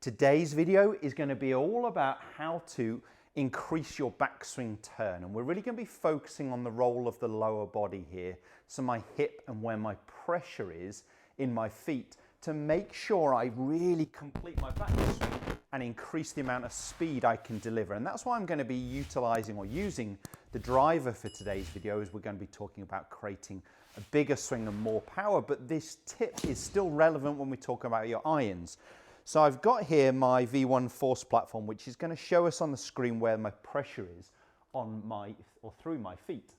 Today's video is going to be all about how to increase your backswing turn, and we're really going to be focusing on the role of the lower body here, so my hip and where my pressure is in my feet, to make sure I really complete my backswing and increase the amount of speed I can deliver. And that's why I'm going to be utilizing or using the driver for today's video, as we're going to be talking about creating a bigger swing and more power. But this tip is still relevant when we talk about your irons. So I've got here my V1 force platform, which is going to show us on the screen where my pressure is on my or through my feet.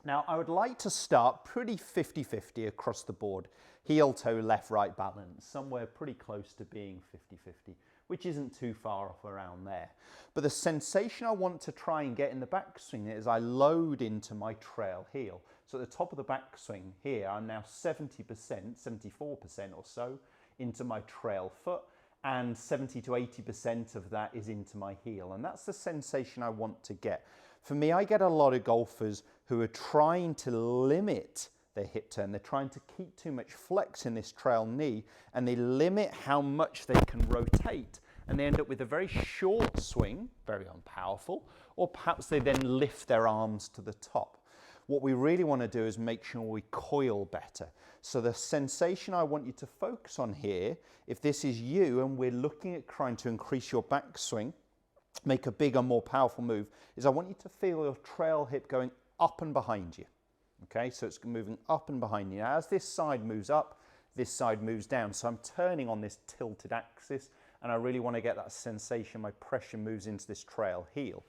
Now I would like to start pretty 50-50 across the board, heel toe left right balance, somewhere pretty close to being 50-50, which isn't too far off around there. But the sensation I want to try and get in the backswing is I load into my trail heel. So at the top of the backswing here, I'm now 70%, 74% or so into my trail foot, and 70 to 80% of that is into my heel. And that's the sensation I want to get. For me, I get a lot of golfers who are trying to limit their hip turn. They're trying to keep too much flex in this trail knee, and they limit how much they can rotate, and they end up with a very short swing, very unpowerful, or perhaps they then lift their arms to the top. What we really want to do is make sure we coil better. So the sensation I want you to focus on here, if this is you and we're looking at trying to increase your backswing, make a bigger, more powerful move, is I want you to feel your trail hip going up and behind you. Okay, so it's moving up and behind you. Now, as this side moves up, this side moves down. So I'm turning on this tilted axis, and I really want to get that sensation my pressure moves into this trail heel.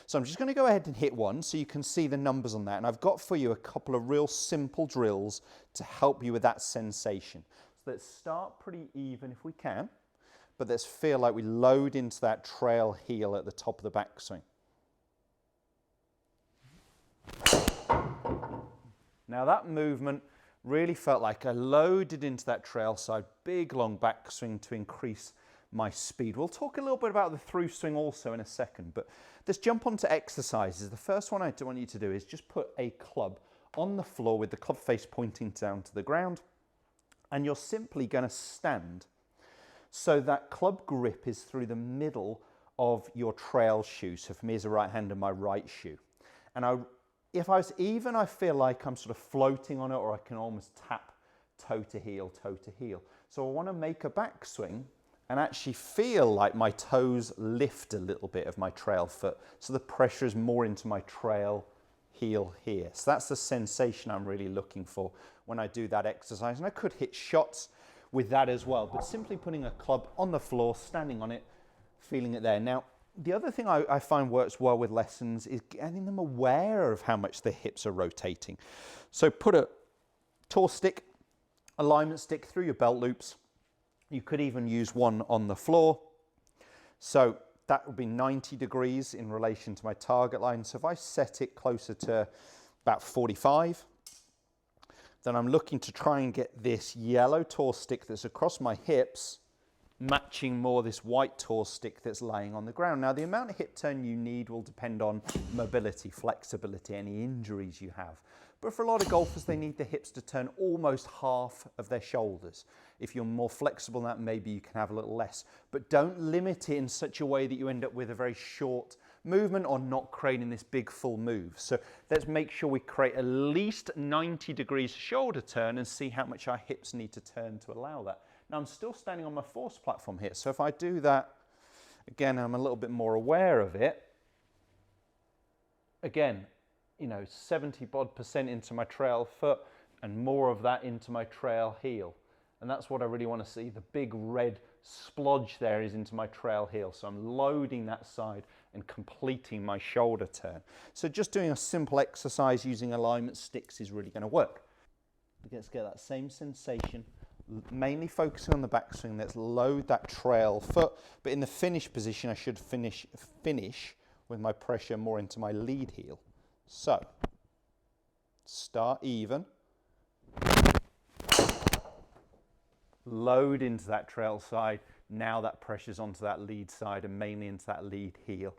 So I'm just going to go ahead and hit one so you can see the numbers on that. And I've got for you a couple of real simple drills to help you with that sensation. So let's start pretty even if we can, but let's feel like we load into that trail heel at the top of the backswing. Now that movement really felt like I loaded into that trail side, big long backswing to increase my speed. We'll talk a little bit about the through swing also in a second, but let's jump onto exercises. The first one I want you to do is just put a club on the floor with the club face pointing down to the ground, and you're simply going to stand so that club grip is through the middle of your trail shoe. So for me as a right hander, my right shoe. And if I was even, I feel like I'm sort of floating on it, or I can almost tap toe to heel, toe to heel. So I want to make a backswing and actually feel like my toes lift a little bit of my trail foot, so the pressure is more into my trail heel here. So that's the sensation I'm really looking for when I do that exercise. And I could hit shots with that as well, but simply putting a club on the floor, standing on it, feeling it there. Now, the other thing I find works well with lessons is getting them aware of how much their hips are rotating. So put a tour stick, alignment stick through your belt loops. You could even use one on the floor. So that would be 90 degrees in relation to my target line. So if I set it closer to about 45, then I'm looking to try and get this yellow tour stick that's across my hips matching more this white tour stick that's laying on the ground. Now, the amount of hip turn you need will depend on mobility, flexibility, any injuries you have. But for a lot of golfers, they need the hips to turn almost half of their shoulders. If you're more flexible than that, maybe you can have a little less. But don't limit it in such a way that you end up with a very short movement or not creating this big full move. So let's make sure we create at least 90 degrees shoulder turn and see how much our hips need to turn to allow that. Now I'm still standing on my force platform here. So if I do that, again, I'm a little bit more aware of it. Again, you know, 70% into my trail foot and more of that into my trail heel. And that's what I really want to see. The big red splodge there is into my trail heel. So I'm loading that side and completing my shoulder turn. So just doing a simple exercise using alignment sticks is really going to work. Let's get that same sensation, mainly focusing on the backswing. Let's load that trail foot, but in the finish position, I should finish with my pressure more into my lead heel. So, start even, load into that trail side. Now that pressure's onto that lead side and mainly into that lead heel.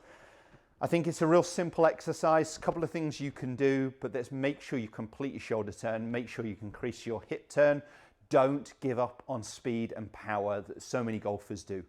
I think it's a real simple exercise, a couple of things you can do, but let's make sure you complete your shoulder turn, make sure you can increase your hip turn. Don't give up on speed and power that so many golfers do.